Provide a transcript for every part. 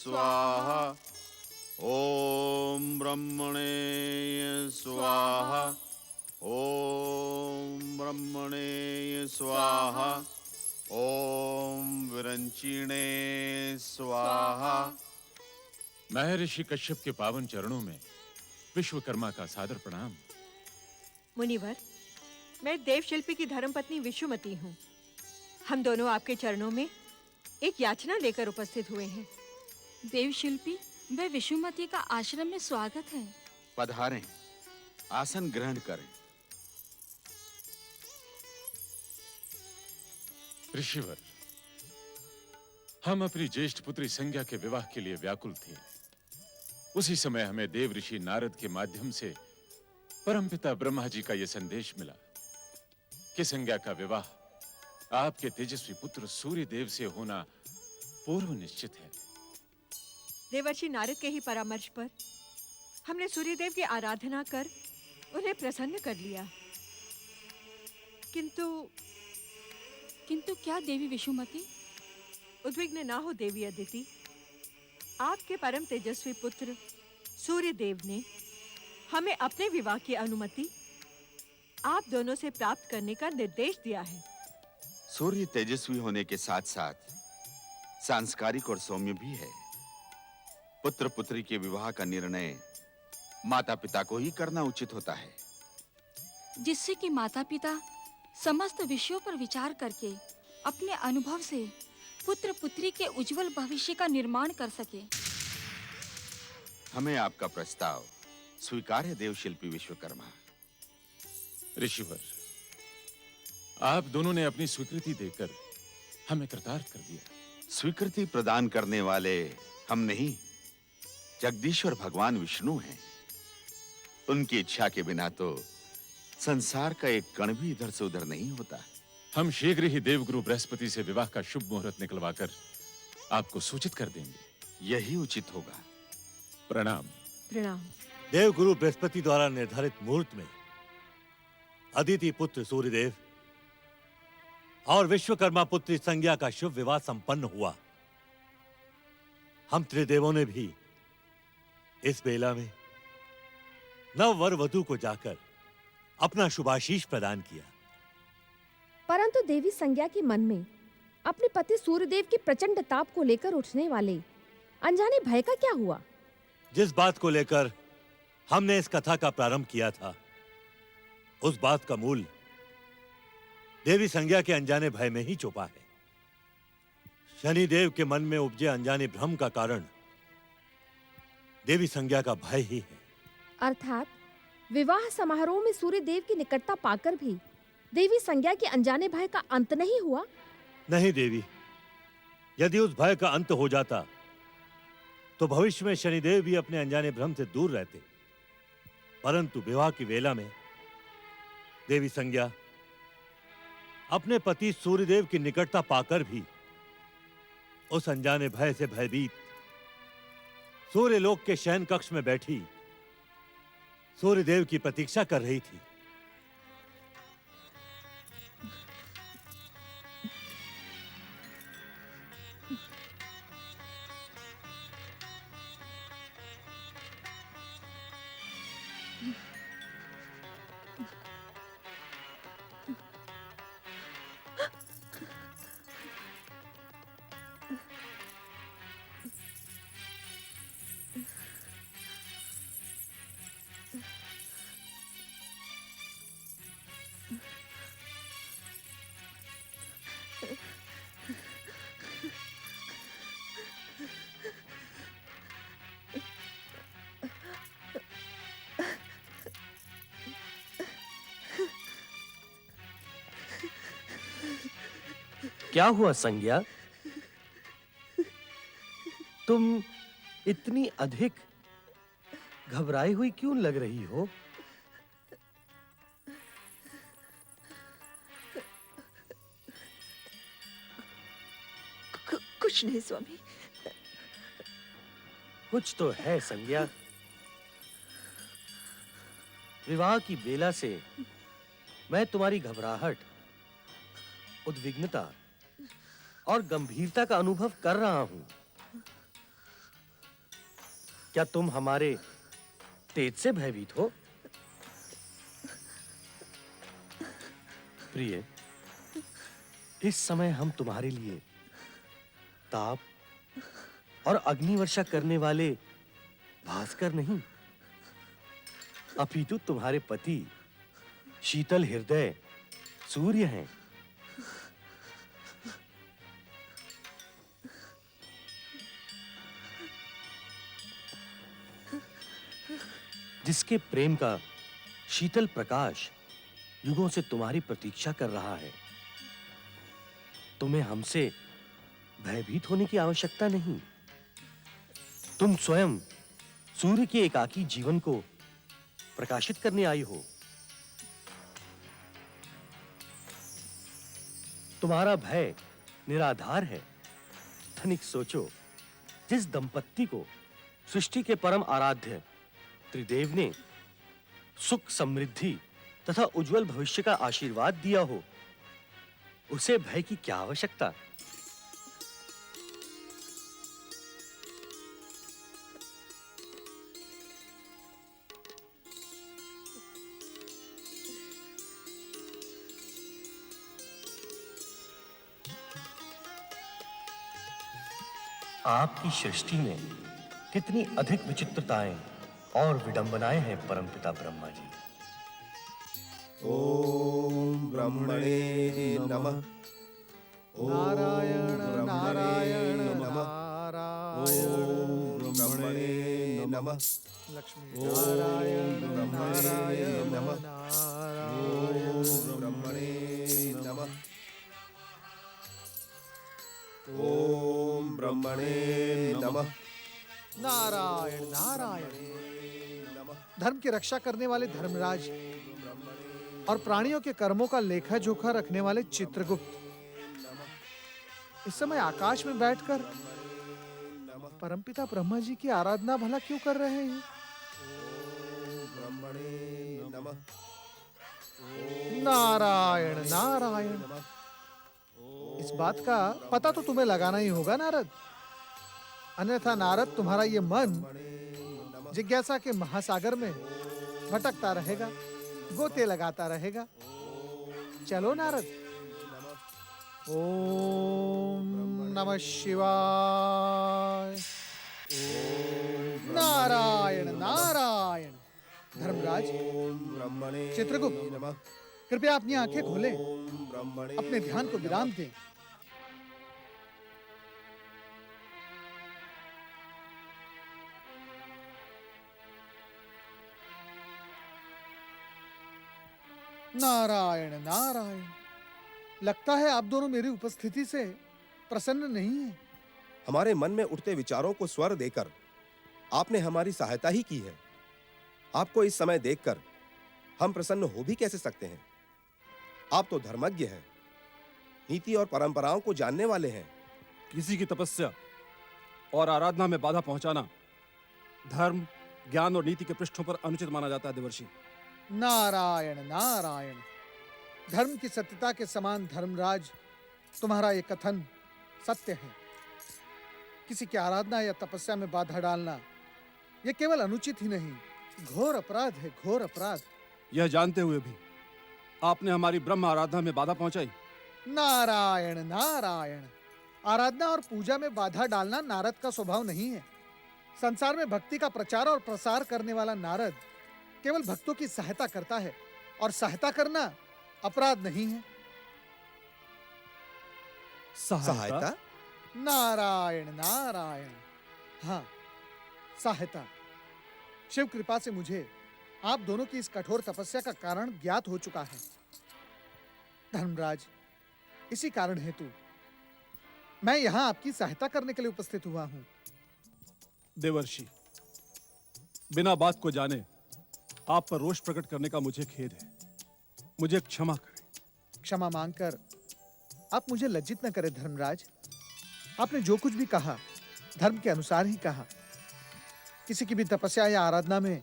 स्वाहा। ओम ब्रह्मणे स्वाहा। ओम ब्रह्मणे स्वाहा। ओम विरंचिणे स्वाहा। महर्षि कश्यप के पावन चरणों में विश्वकर्मा का सादर प्रणाम। मुनिवर, मैं देवशिल्पी की धर्मपत्नी विश्वमती हूँ। हम दोनों आपके चरणों में एक याचना लेकर उपस्थित हुए हैं। देवशिल्पी व विश्वमती का आश्रम में स्वागत है। पधारें, आसन ग्रहण करें। ऋषिवर, हम अपनी ज्येष्ठ पुत्री संज्ञा के विवाह के लिए व्याकुल थे। उसी समय हमें देव ऋषि नारद के माध्यम से परमपिता ब्रह्मा जी का यह संदेश मिला कि संज्ञा का विवाह आपके तेजस्वी पुत्र सूर्य देव से होना पूर्व निश्चित है। देवर्षि नारद के ही परामर्श पर हमने सूर्यदेव की आराधना कर उन्हें प्रसन्न कर लिया। किंतु क्या देवी विश्वमती? उद्विग्न ना हो देवी अदिति। आपके परम तेजस्वी पुत्र सूर्यदेव ने हमें अपने विवाह की अनुमति आप दोनों से प्राप्त करने का निर्देश दिया है। सूर्य तेजस्वी होने के साथ साथ सांस्कारिक और सौम्य भी है। पुत्र पुत्री के विवाह का निर्णय माता पिता को ही करना उचित होता है, जिससे कि माता पिता समस्त विषयों पर विचार करके अपने अनुभव से पुत्र पुत्री के उज्जवल भविष्य का निर्माण कर सके। हमें आपका प्रस्ताव स्वीकार है देवशिल्पी विश्वकर्मा। ऋषिवर, आप दोनों ने अपनी स्वीकृति देकर हमें कृतार्थ कर दिया। स्वीकृति प्रदान करने वाले हम नहीं, जगदीश्वर भगवान विष्णु हैं। उनकी इच्छा के बिना तो संसार का एक कण भी इधर से उधर नहीं होता। हम शीघ्र ही देवगुरु बृहस्पति से विवाह का शुभ मुहूर्त निकलवाकर आपको सूचित कर देंगे। यही उचित होगा। प्रणाम। प्रणाम। देवगुरु बृहस्पति द्वारा निर्धारित मुहूर्त में अदिति पुत्र सूर्यदेव और विश्वकर्मा पुत्री संज्ञा का शुभ विवाह संपन्न हुआ। हम त्रिदेवों ने भी इस बेला में नव वर वधू को जाकर अपना शुभाशीष प्रदान किया। परंतु देवी संज्ञा के मन में अपने पति सूर्यदेव की प्रचंड ताप को लेकर उठने वाले अनजाने भय का क्या हुआ? जिस बात को लेकर हमने इस कथा का प्रारंभ किया था, उस बात का मूल देवी संज्ञा के अनजाने भय में ही छुपा है। शनिदेव के मन में उपजे अनजाने भ्रम का कारण देवी संज्ञा का भय ही है। अर्थात विवाह समारोह में सूर्यदेव की निकटता पाकर भी देवी संज्ञा के अनजाने भय का अंत नहीं हुआ? नहीं देवी, यदि उस भय का अंत हो जाता तो भविष्य में शनिदेव भी अपने अनजाने भ्रम से दूर रहते। परंतु विवाह की वेला में देवी संज्ञा अपने पति सूर्यदेव की निकटता पाकर भी उस अनजाने भय से भयभीत सूर्यलोक के शयन कक्ष में बैठी सूर्यदेव की प्रतीक्षा कर रही थी। क्या हुआ संज्ञा? तुम इतनी अधिक घबराई हुई क्यों लग रही हो? कुछ नहीं स्वामी। कुछ तो है संज्ञा। विवाह की बेला से मैं तुम्हारी घबराहट, उद्विग्नता और गंभीरता का अनुभव कर रहा हूं। क्या तुम हमारे तेज से भयभीत हो? प्रिय, इस समय हम तुम्हारे लिए ताप और अग्नि वर्षा करने वाले भास्कर नहीं, अपितु तुम्हारे पति शीतल हृदय सूर्य हैं। जिसके प्रेम का शीतल प्रकाश युगों से तुम्हारी प्रतीक्षा कर रहा है। तुम्हें हमसे भयभीत होने की आवश्यकता नहीं। तुम स्वयं सूर्य के एकाकी जीवन को प्रकाशित करने आई हो। तुम्हारा भय निराधार है। तनिक सोचो, जिस दंपत्ति को सृष्टि के परम आराध्य त्रिदेव ने सुख, समृद्धि तथा उज्जवल भविष्य का आशीर्वाद दिया हो, उसे भय की क्या आवश्यकता? आपकी सृष्टि में कितनी अधिक विचित्रताएं और विडंबनाएं हैं परमपिता ब्रह्मा जी। ओम ब्रह्मणे नमः। नारायण नारायण नमः। ओम ब्रह्मणे नमः। लक्ष्मी नारायण नारायण नमः। ओम ब्रह्मणे नमः। ओम ब्रह्मणे नमः। नारायण नारायण। धर्म की रक्षा करने वाले धर्मराज और प्राणियों के कर्मों का लेखा जोखा रखने वाले चित्रगुप्त इस समय आकाश में बैठकर परमपिता ब्रह्मा जी की आराधना भला क्यों कर रहे हैं? नारायण नारायण। इस बात का पता तो तुम्हें लगाना ही होगा नारद, अन्यथा नारद तुम्हारा ये मन जिज्ञासा के महासागर में भटकता रहेगा, गोते लगाता रहेगा। चलो नारद। ओम नमः शिवाय। नारायण नारायण। धर्मराज, चित्रगुप्त, कृपया अपनी आंखें खोलें, अपने ध्यान को विराम दें। नारायण नारायण। लगता है आप दोनों मेरी उपस्थिति से प्रसन्न नहीं हैं। हमारे मन में उठते विचारों को स्वर देकर आपने हमारी सहायता ही की है। आपको इस समय देखकर हम प्रसन्न हो भी कैसे सकते हैं? आप तो धर्मज्ञ हैं, नीति और परंपराओं को जानने वाले हैं। किसी की तपस्या और आराधना में बाधा पहुंचाना धर्म, ज्ञान और नीति के पृष्ठों पर अनुचित माना जाता है देवर्षि। नारायण नारायण। धर्म की सत्यता के समान धर्मराज, तुम्हारा ये कथन सत्य है। किसी की आराधना या तपस्या में बाधा डालना यह केवल अनुचित ही नहीं, घोर अपराध है, घोर अपराध। यह जानते हुए भी आपने हमारी ब्रह्म आराधना में बाधा पहुंचाई। नारायण नारायण। आराधना और पूजा में बाधा डालना नारद का स्वभाव नहीं है। संसार में भक्ति का प्रचार और प्रसार करने वाला नारद केवल भक्तों की सहायता करता है, और सहायता करना अपराध नहीं है। सहायता? नारायण नारायण। हाँ, सहायता। शिव कृपा से मुझे आप दोनों की इस कठोर तपस्या का कारण ज्ञात हो चुका है। धर्मराज, इसी कारण हेतु मैं यहाँ आपकी सहायता करने के लिए उपस्थित हुआ हूँ। देवर्षि, बिना बात को जाने आप पर रोष प्रकट करने का मुझे खेद है। मुझे क्षमा करें। क्षमा मांगकर आप मुझे लज्जित न करें धर्मराज। आपने जो कुछ भी कहा धर्म के अनुसार ही कहा। किसी की भी तपस्या या आराधना में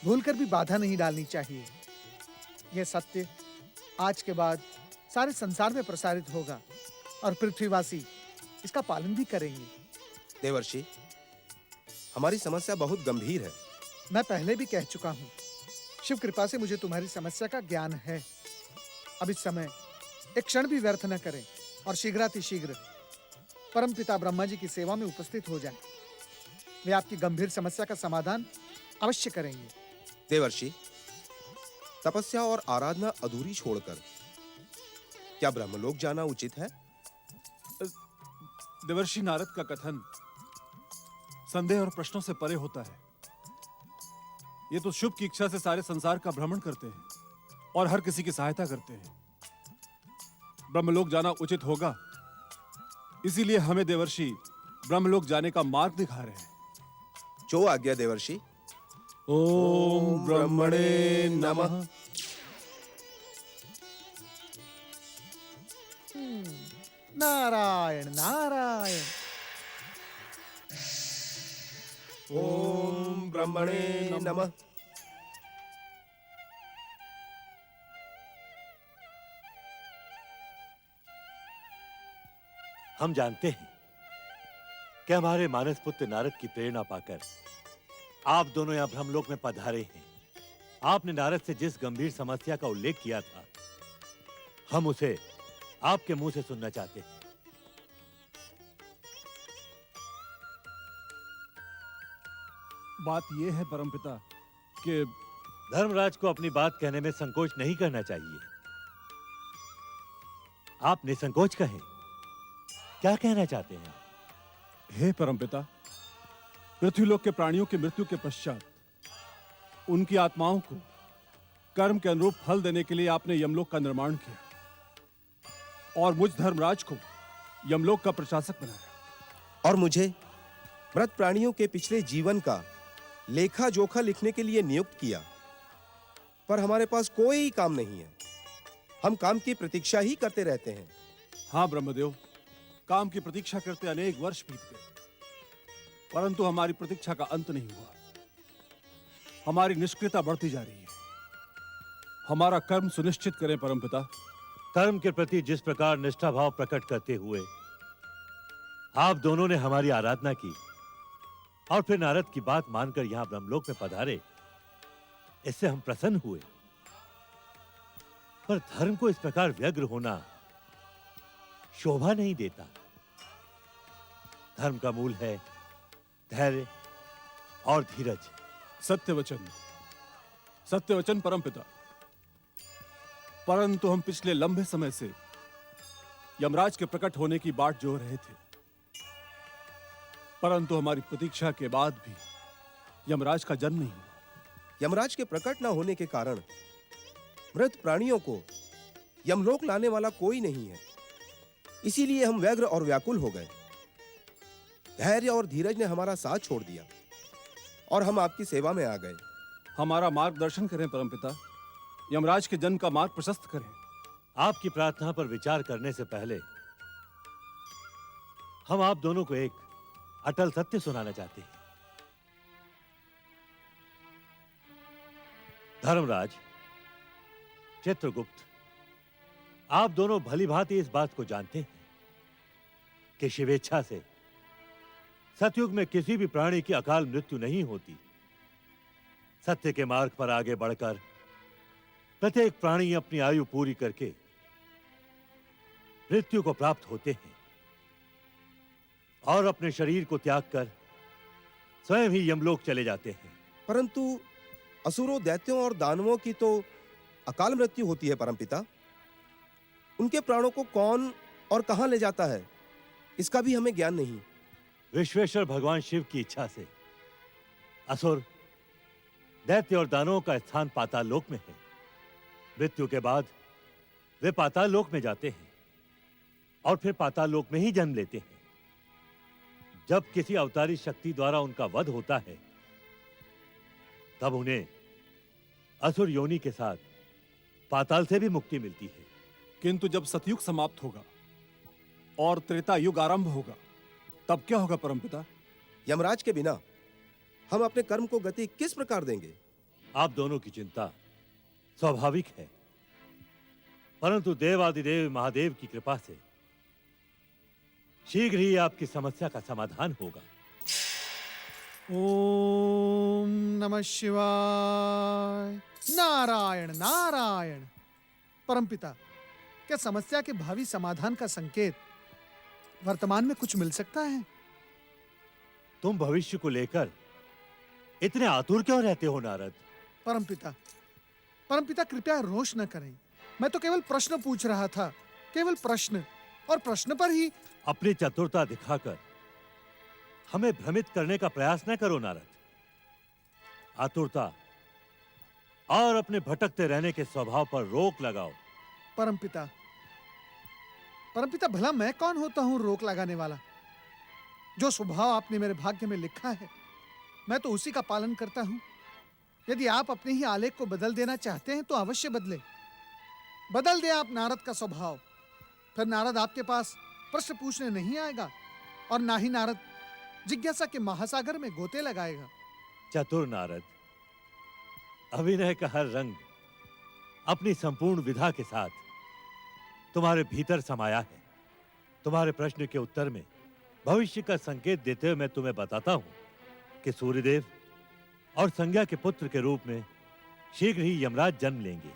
भूलकर भी बाधा नहीं डालनी चाहिए। यह सत्य आज के बाद सारे संसार में प्रसारित होगा और पृथ्वीवासी इसका पालन भी करेंगे। देवर्षि, हमारी समस्या बहुत गंभीर है। मैं पहले भी कह चुका हूँ, शिव कृपा से मुझे तुम्हारी समस्या का ज्ञान है। अब इस समय एक क्षण भी व्यर्थ न करें और शीघ्रातिशीघ्र परमपिता ब्रह्मा जी की सेवा में उपस्थित हो जाएं। वे आपकी गंभीर समस्या का समाधान अवश्य करेंगे। देवर्षि, तपस्या और आराधना अधूरी छोड़कर क्या ब्रह्मलोक जाना उचित है? देवर्षि नारद का कथन संदेह और प्रश्नों से परे होता है। ये तो शुभ की इच्छा से सारे संसार का भ्रमण करते हैं और हर किसी की सहायता करते हैं। ब्रह्मलोक जाना उचित होगा, इसीलिए हमें देवर्षि ब्रह्मलोक जाने का मार्ग दिखा रहे हैं। जो आज्ञा देवर्षि। ओम ब्रह्मणे नमः। नारायण नारायण। ओम ब्रह्मणे नमः। हम जानते हैं कि हमारे मानस पुत्र नारद की प्रेरणा पाकर आप दोनों यहां ब्रह्मलोक में पधारे हैं। आपने नारद से जिस गंभीर समस्या का उल्लेख किया था, हम उसे आपके मुंह से सुनना चाहते हैं। बात यह है परमपिता कि धर्मराज को अपनी बात कहने में संकोच नहीं करना चाहिए। आप निसंकोच कहें, क्या कहना चाहते हैं आप? हे परमपिता, पृथ्वीलोक के प्राणियों की मृत्यु के पश्चात उनकी आत्माओं को कर्म के अनुरूप फल देने के लिए आपने यमलोक का निर्माण किया और मुझ धर्मराज को यमलोक का प्रशासक बनाया। और मुझे मृत प्राणियों के पिछले जीवन का लेखा जोखा लिखने के लिए नियुक्त किया, पर हमारे पास कोई काम नहीं है। हम काम की प्रतीक्षा ही करते रहते हैं। हाँ ब्रह्मदेव, काम की प्रतीक्षा करते अनेक वर्ष बीत गए, परंतु हमारी प्रतीक्षा का अंत नहीं हुआ। हमारी निष्क्रियता बढ़ती जा रही है। हमारा कर्म सुनिश्चित करें परमपिता। कर्म के प्रति जिस प्रकार निष्ठा भाव प्रकट करते हुए आप दोनों ने हमारी आराधना की और फिर नारद की बात मानकर यहां ब्रह्मलोक में पधारे, इससे हम प्रसन्न हुए। पर धर्म को इस प्रकार व्यग्र होना शोभा नहीं देता। धर्म का मूल है धैर्य और धीरज। सत्यवचन, सत्यवचन परमपिता। परंतु हम पिछले लंबे समय से यमराज के प्रकट होने की बाट जोह रहे थे, परंतु हमारी प्रतीक्षा के बाद भी यमराज का जन्म नहीं हुआ। यमराज के प्रकट न होने के कारण मृत प्राणियों को यमलोक लाने वाला कोई नहीं है। इसीलिए हम व्यग्र और व्याकुल हो गए। धैर्य और धीरज ने हमारा साथ छोड़ दिया और हम आपकी सेवा में आ गए। हमारा मार्गदर्शन करें परमपिता। यमराज के जन्म का मार्ग प्रशस्त करें। आपकी प्रार्थना पर विचार करने से पहले हम आप दोनों को एक अटल सत्य सुनाना चाहते हैं। धर्मराज, चित्रगुप्त, आप दोनों भली भांति इस बात को जानते हैं कि शिवेच्छा से सतयुग में किसी भी प्राणी की अकाल मृत्यु नहीं होती। सत्य के मार्ग पर आगे बढ़कर प्रत्येक प्राणी अपनी आयु पूरी करके मृत्यु को प्राप्त होते हैं और अपने शरीर को त्याग कर स्वयं ही यमलोक चले जाते हैं। परंतु असुरों, दैत्यों और दानवों की तो अकाल मृत्यु होती है परमपिता। उनके प्राणों को कौन और कहां ले जाता है, इसका भी हमें ज्ञान नहीं। विश्वेश्वर भगवान शिव की इच्छा से असुर, दैत्य और दानवों का स्थान पाताल लोक में है। मृत्यु के बाद वे पाताल लोक में जाते हैं और फिर पाताल लोक में ही जन्म लेते हैं। जब किसी अवतारी शक्ति द्वारा उनका वध होता है, तब उन्हें असुर योनि के साथ पाताल से भी मुक्ति मिलती है। किंतु जब सतयुग समाप्त होगा और त्रेता युग आरंभ होगा, तब क्या होगा परमपिता? यमराज के बिना हम अपने कर्म को गति किस प्रकार देंगे? आप दोनों की चिंता स्वाभाविक है, परंतु देवादिदेव महादेव की कृपा से शीघ्र ही आपकी समस्या का समाधान होगा। ओम नमः शिवाय। नारायण नारायण। परमपिता, क्या समस्या के भावी समाधान का संकेत वर्तमान में कुछ मिल सकता है? तुम भविष्य को लेकर इतने आतुर क्यों रहते हो नारद? परमपिता, परमपिता कृपया रोष न करें। मैं तो केवल प्रश्न पूछ रहा था, केवल प्रश्न, और प्रश्न पर ही। अपनी चतुरता दिखाकर हमें भ्रमित करने का प्रयास न करो नारद। आतुरता और अपने भटकते रहने के स्वभाव पर रोक लगाओ। परमपिता, परमपिता भला मैं कौन होता हूं रोक लगाने वाला? जो स्वभाव आपने मेरे भाग्य में लिखा है मैं तो उसी का पालन करता हूं। यदि आप अपने ही आलेख को बदल देना चाहते हैं तो अवश्य बदले। बदल दे आप नारद का स्वभाव, फिर नारद आपके पास प्रश्न पूछने नहीं आएगा और ना ही नारद जिज्ञासा के महासागर में गोते लगाएगा। चतुर नारद, अभिनय का हर रंग अपनी संपूर्ण विधा के साथ तुम्हारे भीतर समाया है। तुम्हारे प्रश्न के उत्तर में भविष्य का संकेत देते हुए मैं तुम्हें बताता हूं कि सूर्यदेव और संज्ञा के पुत्र के रूप में शीघ्र ही यमराज जन्म लेंगे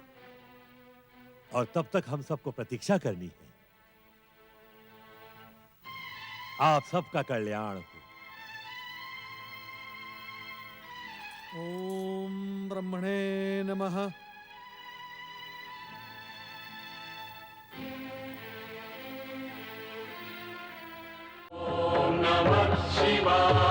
और तब तक हम सबको प्रतीक्षा करनी है। आप सबका कल्याण हो। ओम ब्रह्मणे नमः। ओम नमः शिवाय।